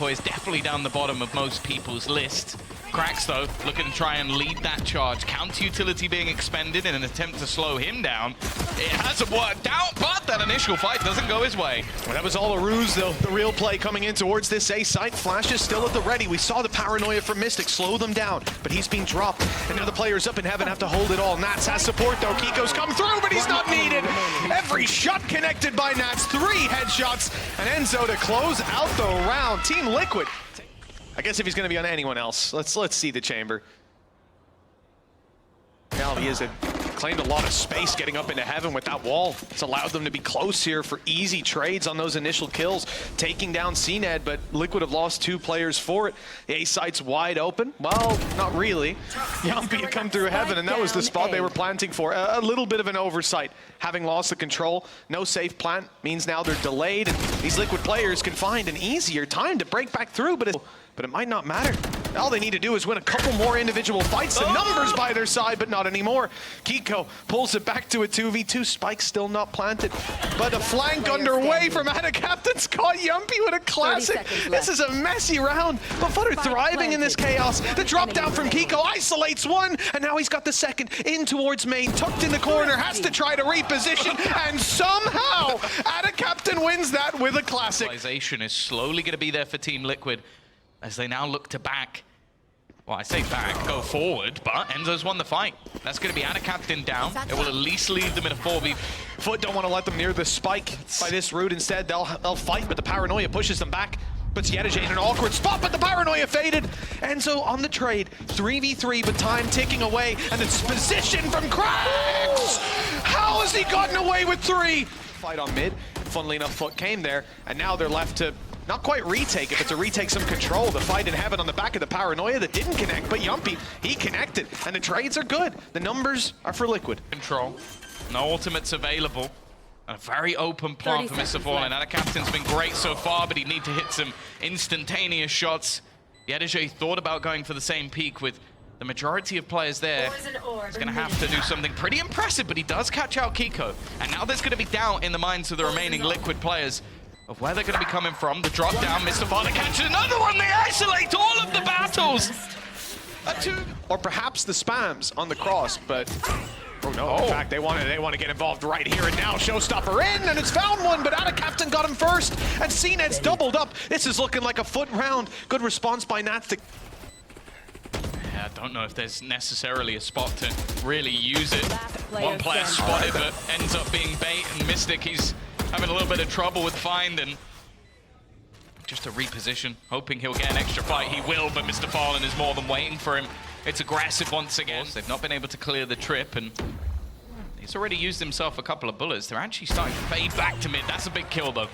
is definitely down the bottom of most people's list. Krax, though, looking to try and lead that charge. Counter utility being expended in an attempt to slow him down. It hasn't worked out, but that initial fight doesn't go his way. Well, that was all a ruse, though. The real play coming in towards this A site. Flash is still at the ready. We saw the paranoia from Mystic slow them down, but he's being dropped. And now the players up in heaven have to hold it all. Nats has support, though. Kiko's come through, but he's not needed. Every shot connected by Nats. 3 headshots. And Enzo to close out the round. Team Liquid. I guess if he's going to be on anyone else, let's see the chamber. Now he has claimed a lot of space getting up into heaven with that wall. It's allowed them to be close here for easy trades on those initial kills, taking down CNED, but Liquid have lost 2 players for it. The A site's wide open. Well, not really. Yumpy had come through heaven, and that was the spot they were planting for. A little bit of an oversight, having lost the control. No safe plant means now they're delayed, and these Liquid players can find an easier time to break back through, but it might not matter. All they need to do is win a couple more individual fights. The numbers by their side, but not anymore. Kiko pulls it back to a 2v2. Spike still not planted, but a flank underway from Captain's caught Yumpy with a classic. This is a messy round, but FUT are thriving in this chaos. The drop down from Kiko isolates one, and now he's got the second in towards main, tucked in the corner, has to try to reposition, and somehow Captain wins that with a classic. Is slowly going to be there for Team Liquid, as they now look to back. Well, I say back, go forward, but Enzo's won the fight. That's going to be Captain down. It will at least leave them in a 4v. FUT don't want to let them near the spike by this route. Instead, they'll fight, but the paranoia pushes them back. Puts Yedijay in an awkward spot, but the paranoia faded. Enzo on the trade, 3v3, but time ticking away, and it's position from Krax! How has he gotten away with 3? Fight on mid. Funnily enough, FUT came there, and now they're left to not quite retake it, but to retake some control. The fight in heaven on the back of the paranoia that didn't connect, but Yumpy, he connected, and the trades are good. The numbers are for Liquid. Control, no ultimates available. A very open plant for Mr. Fallen. Captain's been great so far, but he'd need to hit some instantaneous shots. Yedijay thought about going for the same peak with the majority of players there. He's going to have to do something pretty impressive, but he does catch out Kiko. And now there's going to be doubt in the minds of the remaining Liquid players of where they're going to be coming from. The drop down, Mr. Fallen catches another one. They isolate all of the battles. Or perhaps the spams on the cross, but oh no, in fact, they want to get involved right here and now. Showstopper in, and it's found one, but Captain got him first, and CNED's doubled up. This is looking like a FUT round. Good response by Nats. I don't know if there's necessarily a spot to really use it. One player spotted, but ends up being bait, and Mystic, he's having a little bit of trouble with find, and just a reposition, hoping he'll get an extra fight. He will, but Mr. Fallen is more than waiting for him. It's aggressive once again. They've not been able to clear the trip, and he's already used himself a couple of bullets. They're actually starting to fade back to mid. That's a big kill, though.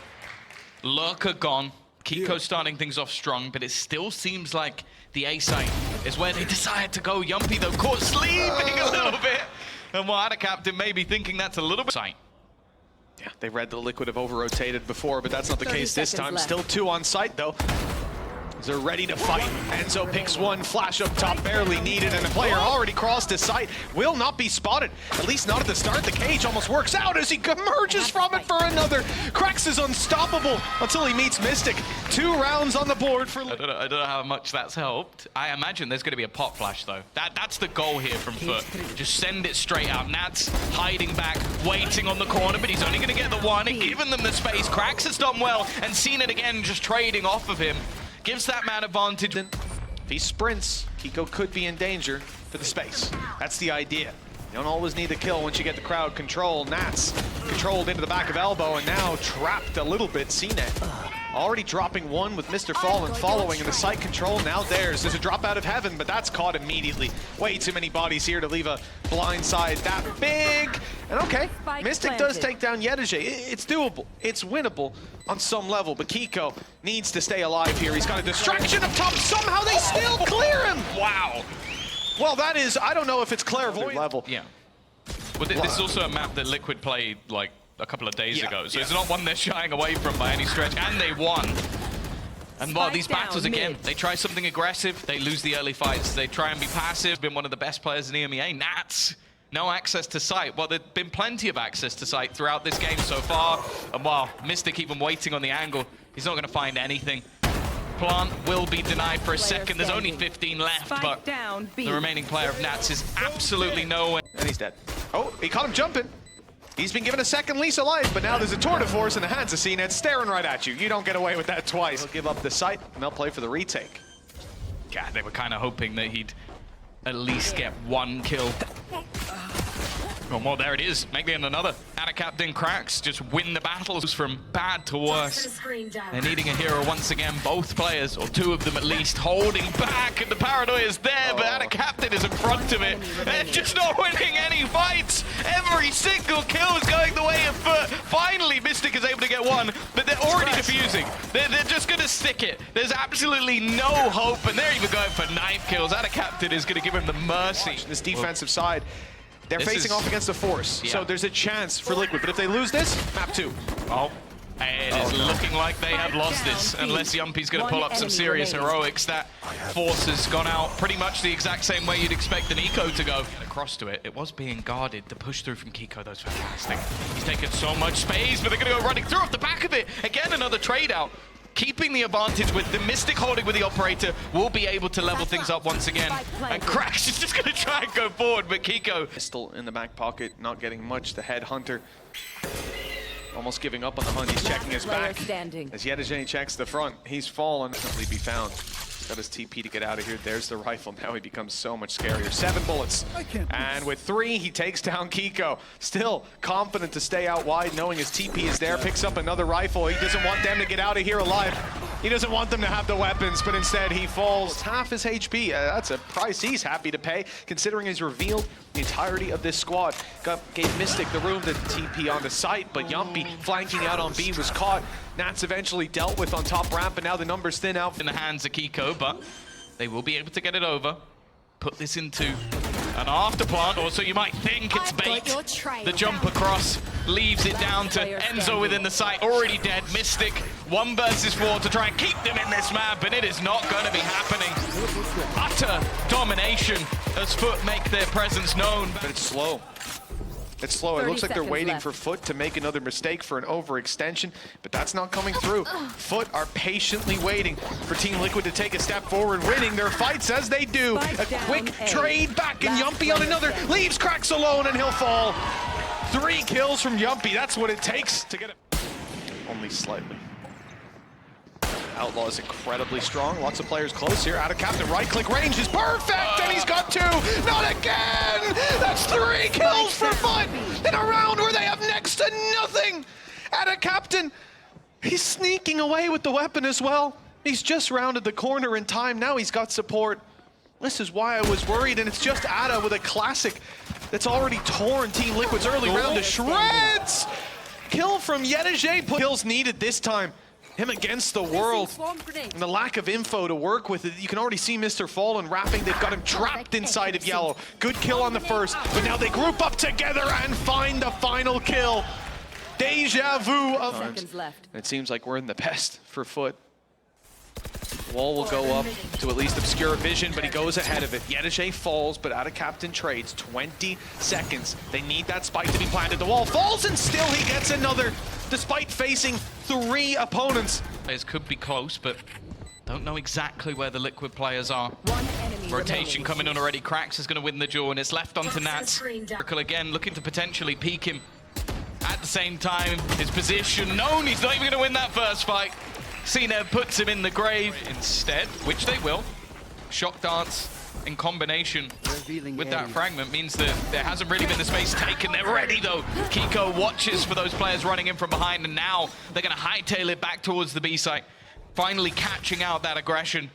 Lurker gone. Kiko starting things off strong, but it still seems like the A site is where they decided to go. Yumpy, though, caught sleeping a little bit. And while Captain may be thinking that's a little bit sight. Yeah, they read the Liquid have over-rotated before, but that's not the case this time. Left. Still 2 on site, though. They're ready to fight. Enzo picks one, flash up top, barely needed, and the player already crossed his sight. Will not be spotted, at least not at the start. The cage almost works out as he emerges from it for another. Krax is unstoppable until he meets Mystic. 2 rounds on the board for... I don't know how much that's helped. I imagine there's going to be a pop flash, though. That's the goal here from FUT. Just send it straight out. Nats hiding back, waiting on the corner, but he's only going to get the one and giving them the space. Krax has done well, and seen it again, just trading off of him. Gives that man advantage. If he sprints, Kiko could be in danger for the space. That's the idea. You don't always need the kill once you get the crowd control. Nats controlled into the back of elbow and now trapped a little bit. CNED already dropping one with Mr. Fallen following in the site control. Now there's a drop out of heaven, but that's caught immediately. Way too many bodies here to leave a blind side that big. And okay, Mystic does take down Yedijay. It's doable. It's winnable on some level, but Kiko needs to stay alive here. He's got a distraction up top. Somehow they still clear him. Wow. Well, that is, I don't know if it's clairvoyant level. Yeah. But this is also a map that Liquid played like a couple of days ago, so it's not one they're shying away from by any stretch, and they won. And well, these battles again, they try something aggressive, they lose the early fights. They try and be passive. Been one of the best players in EMEA. Nats, no access to sight. Well, there's been plenty of access to sight throughout this game so far. And while Mystic even waiting on the angle, he's not going to find anything. plant will be denied for a second. There's only 15 left, but down, the remaining player of Nats is absolutely nowhere. And he's dead. Oh, he caught him jumping. He's been given a second lease of life, but now there's a tour de force in the hands of CNET staring right at you. You don't get away with that twice. He'll give up the site, and they'll play for the retake. God, they were kind of hoping that he'd at least get one kill. Well, there it is. Make it another. Ada Captain cracks, just win the battles from bad to worse. They're needing a hero once again. Both players, or two of them at least, holding back, and the paranoia is there, but Ada Captain is in front of it. They're just not winning any fights. Every single kill is going the way of FUT. Finally, Mystic is able to get one, but they're already defusing. They're just going to stick it. There's absolutely no hope, and they're even going for knife kills. Ada Captain is going to give him the mercy. This defensive side, they're This facing is- off against the Force, Yeah. so there's a chance for Liquid. But if they lose this, map 2. Oh, it is looking like they have lost this, unless Yumpy's going to pull up some serious heroics. That Force has gone out pretty much the exact same way you'd expect an Eco to go. Across to it, it was being guarded. The push through from Kiko, that was fantastic. He's taken so much space, but they're going to go running through off the back of it. Again, another trade out. Keeping the advantage with the Mystic holding with the Operator, will be able to level things up once again. And Crash is just going to try and go forward, but Kiko... Pistol in the back pocket, not getting much. The Headhunter almost giving up on the hunt. He's checking his back. As Yedajay checks the front, he's fallen. Definitely be found. Got his TP to get out of here. There's the rifle. Now he becomes so much scarier. 7 bullets. And with 3, he takes down Kiko. Still confident to stay out wide, knowing his TP is there. Picks up another rifle. He doesn't want them to get out of here alive. He doesn't want them to have the weapons, but instead he falls. Half his HP. That's a price he's happy to pay, considering he's revealed the entirety of this squad. Gave Mystic the room to TP on the site, but Yumpy flanking out on B was caught. Nats eventually dealt with on top ramp, and now the numbers thin out. In the hands of Kiko, but they will be able to get it over. Put this into an afterplant, or so you might think it's bait. The jump across leaves it down to Enzo within the site, already dead. Mystic, 1 versus 4 to try and keep them in this map, and it is not going to be happening. Utter domination as FUT make their presence known. But it's slow. It's slow. It looks like they're waiting for FUT to make another mistake for an overextension, but that's not coming through. FUT are patiently waiting for Team Liquid to take a step forward, winning their fights as they do. A quick trade back, and Yumpy on another. Leaves Cracks alone, and he'll fall. 3 kills from Yumpy. That's what it takes to get it. Only slightly. Outlaw is incredibly strong. Lots of players close here. Out of Captain, right-click range is perfect, and he's got 2. Not again! That's 3 kills for FUT in a round where they have next to nothing. Out of Captain, he's sneaking away with the weapon as well. He's just rounded the corner in time. Now he's got support. This is why I was worried, and it's just Ada with a classic that's already torn Team Liquid's early round to shreds. Kill from Yedajay. Kills needed this time. Him against the world, and the lack of info to work with. You can already see Mr. Fallen wrapping. They've got him trapped inside of yellow. Good kill on the first, but now they group up together and find the final kill. Deja vu of... Seconds left. It seems like we're in the best for FUT. Wall will go up to at least obscure vision, but he goes ahead of it. Yedajay falls, but Out of Captain trades. 20 seconds. They need that spike to be planted. The wall falls, and still he gets another, despite facing 3 opponents. Players could be close, but don't know exactly where the Liquid players are. Rotation coming on already. Cracks is going to win the duel, and it's left onto Nats. Circle again, looking to potentially peek him. At the same time, his position known. He's not even going to win that first fight. CNET puts him in the grave instead, which they will. Shock dance in combination with that fragment means that there hasn't really been the space taken. They're ready though. Kiko watches for those players running in from behind, and now they're going to hightail it back towards the B site. Finally catching out that aggression.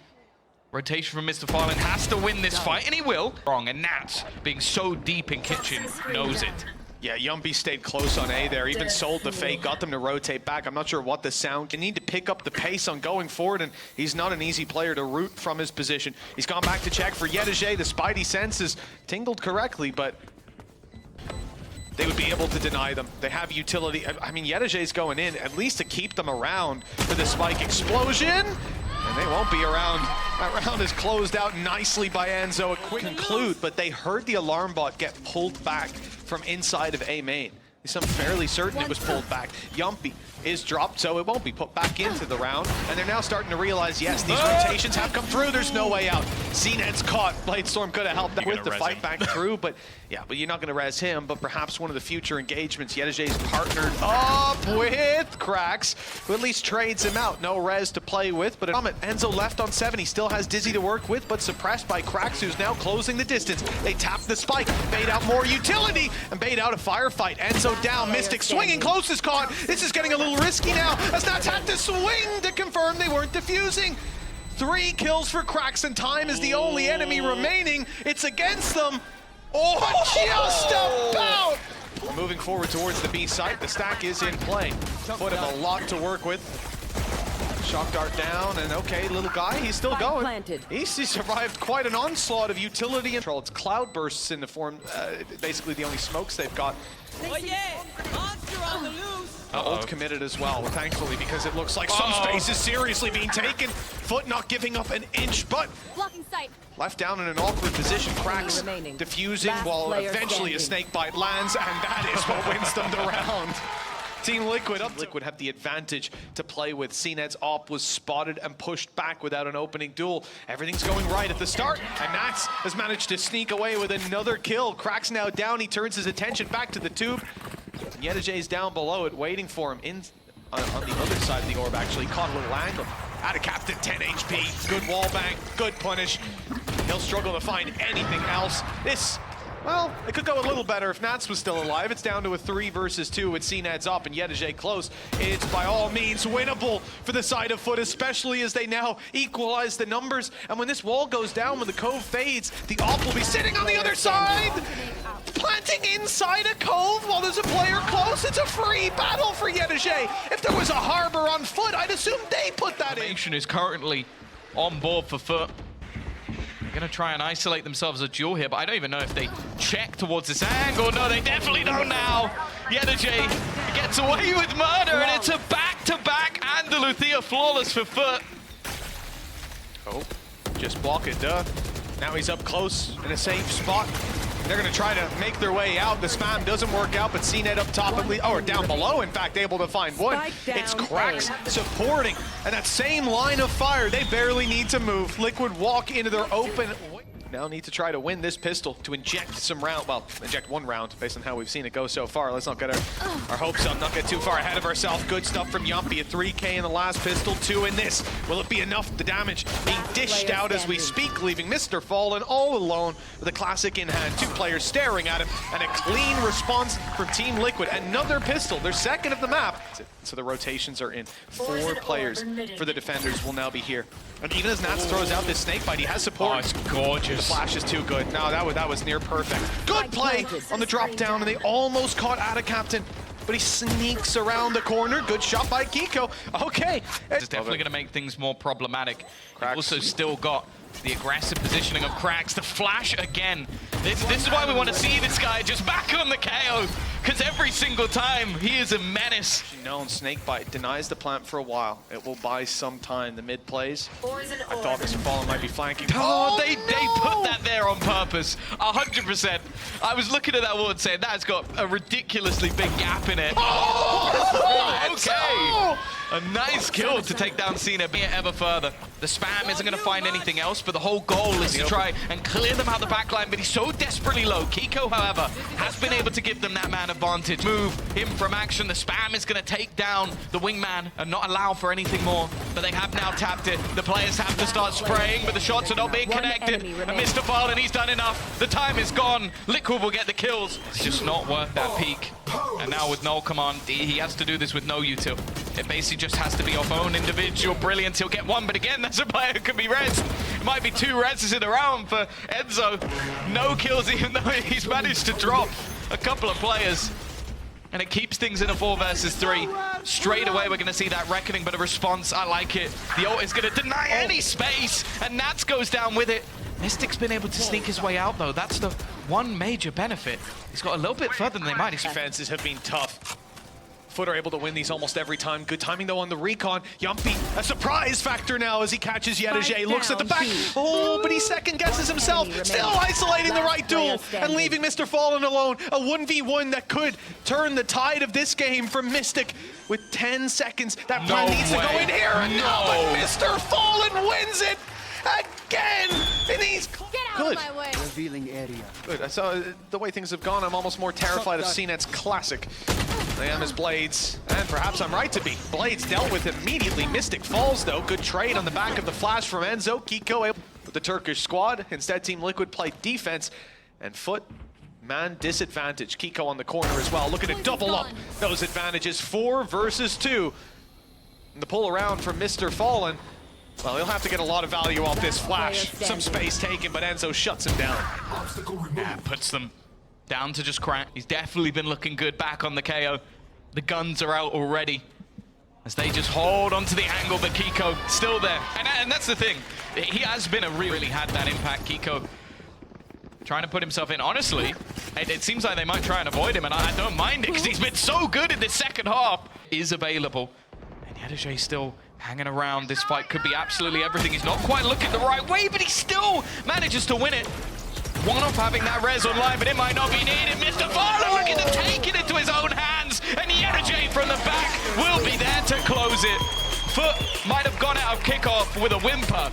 Rotation from Mr. Fallen has to win this fight, and he will. Wrong, and Nats, being so deep in kitchen, knows it. Yeah, Yumpy stayed close on A there, even sold the fake, got them to rotate back. I'm not sure what the sound. You need to pick up the pace on going forward, and he's not an easy player to root from his position. He's gone back to check for Yedajay. The spidey senses tingled correctly, but they would be able to deny them. They have utility. I mean, Yedajay's going in, at least to keep them around for the spike explosion, and they won't be around. That round is closed out nicely by Enzo. A quick conclude, but they heard the alarm bot get pulled back from inside of A main. I'm fairly certain it was pulled back. Yumpy is dropped, so it won't be put back into the round. And they're now starting to realize, yes, these rotations have come through. There's no way out. CNED's caught. Bladestorm could have helped that with the fight back through, but yeah, but you're not going to res him. But perhaps one of the future engagements, Yedajay's partnered up with Krax, who at least trades him out. No res to play with, but Enzo left on 7. He still has Dizzy to work with, but suppressed by Krax, who's now closing the distance. They tap the spike, bait out more utility, and bait out a firefight. Enzo down, Mystic swinging, close is caught. This is getting a little risky now, as Nats had to swing to confirm they weren't defusing. 3 kills for Krax, and time is the only enemy remaining. It's against them. Oh, just about! We're moving forward towards the B site. The stack is in play. FUT have a lot to work with. Shock dart down, and okay, little guy, he's still going. He survived quite an onslaught of utility and control. It's cloud bursts in the form, basically the only smokes they've got. Oh yeah, monster on the loose. Ult committed as well, thankfully, because it looks like some space is seriously being taken. FUT not giving up an inch, but blocking sight. Left down in an awkward position. Krax diffusing while eventually a snake bite lands, and that is what wins them the round. Team Liquid up. Liquid have the advantage to play with. CNED's op was spotted and pushed back without an opening duel. Everything's going right at the start, and Nats has managed to sneak away with another kill. Krax now down. He turns his attention back to the tube. Yedajay's down below it, waiting for him on the other side of the orb, actually. Caught a little angle. Out of Captain, 10 HP. Good wall bang, good punish. He'll struggle to find anything else. Well, it could go a little better if Nats was still alive. It's down to a 3 versus 2 with CNED's up and Yedajay close. It's by all means winnable for the side of FUT, especially as they now equalize the numbers. And when this wall goes down, when the cove fades, the op will be sitting on the other side, planting inside a cove while there's a player close. It's a free battle for Yedajay. If there was a harbor on FUT, I'd assume they put that in. Formation is currently on board for FUT. They're going to try and isolate themselves a duel here, but I don't even know if they check towards this angle. No, they definitely don't now. Yedajay gets away with murder, and it's a back-to-back Andaluthia flawless for FUT. Oh, just block it, duh. Now he's up close in a safe spot. They're going to try to make their way out. The spam doesn't work out, but CNED up top, or down below, in fact, able to find one. It's Krax supporting, and that same line of fire, they barely need to move. Liquid walk into their open. Now need to try to win this pistol to inject some round, well, inject 1 round based on how we've seen it go so far. Let's not get our hopes up, not get too far ahead of ourselves. Good stuff from Yumpy, a 3K in the last pistol, 2 in this. Will it be enough? The damage being dished out as we speak, leaving Mr. Fallen all alone with a classic in hand. 2 players staring at him, and a clean response from Team Liquid. Another pistol, their second of the map. So the rotations are in. 4 players for the defenders will now be here. And even as Nats throws out this snake bite, he has support. Oh, it's gorgeous. The flash is too good. No, that was near perfect. Good play on the drop down, and they almost caught Ada Captain, but he sneaks around the corner. Good shot by Kiko. Okay. It's definitely going to make things more problematic. They've also still got the aggressive positioning of Krax. The flash again. This is why we want to see this guy just back on the KO, because every single time he is a menace. Known Snakebite denies the plant for a while. It will buy some time. The mid plays. I thought Mr. Fallen might be flanking. Oh, they put that there on purpose. 100%. I was looking at that wall and saying that's got a ridiculously big gap in it. Oh, okay. A nice kill to take down Cena ever further. The spam isn't going to find anything else, but the whole goal is to try and clear them out the backline, but he's so desperately low. Kiko, however, has been able to give them that man advantage. Move him from action. The spam is going to take down the wingman and not allow for anything more, but they have now tapped it. The players have to start spraying, but the shots are not being connected. And Mr. Fallen, he's done enough. The time is gone. Liquid will get the kills. It's just not worth that peak. And now with no command, he has to do this with no util. It basically just has to be off own individual brilliance. He'll get 1, but again, that's a player who can be res. It might be 2 reses in a round for Enzo. No kills, even though he's managed to drop a couple of players. And it keeps things in a 4 versus 3. Straight away, we're going to see that reckoning, but a response, I like it. The ult is going to deny any space, and Nats goes down with it. Mystic's been able to sneak his way out, though. That's the one major benefit. He's got a little bit further than they might. His defenses have been tough. FUT are able to win these almost every time. Good timing though on the recon. Yumpy, a surprise factor now as he catches Yedajay. Looks at the back. Oh, but he second guesses himself. Still isolating the right duel and leaving Mr. Fallen alone. A 1v1 that could turn the tide of this game for Mystic with 10 seconds. That plan needs to go in here. And no, but Mr. Fallen wins it again. And he's good. Revealing area. Good. I saw the way things have gone. I'm almost more terrified of CNET's classic. I am his Blades, and perhaps I'm right to be. Blades dealt with immediately. Mystic falls though. Good trade on the back of the flash from Enzo. Kiko able with the Turkish squad. Instead, Team Liquid played defense, and FUT, man disadvantage. Kiko on the corner as well, looking to double up those advantages. 4 versus 2. And the pull around from Mr. Fallen. Well, he'll have to get a lot of value off this flash. Some space taken, but Enzo shuts him down. Yeah, puts them down to just crack. He's definitely been looking good back on the KO. The guns are out already as they just hold onto the angle, but Kiko still there. And that's the thing. He has been really had that impact. Kiko trying to put himself in. Honestly, it seems like they might try and avoid him, and I don't mind it because he's been so good in the second half. Is available. And Yedajay still hanging around. This fight could be absolutely everything. He's not quite looking the right way, but he still manages to win it. One off having that res online, but it might not be needed. Mr. Fallen looking to take it into his own hands, and Yedajay from the back will be there to close it. FUT might have gone out of kickoff with a whimper,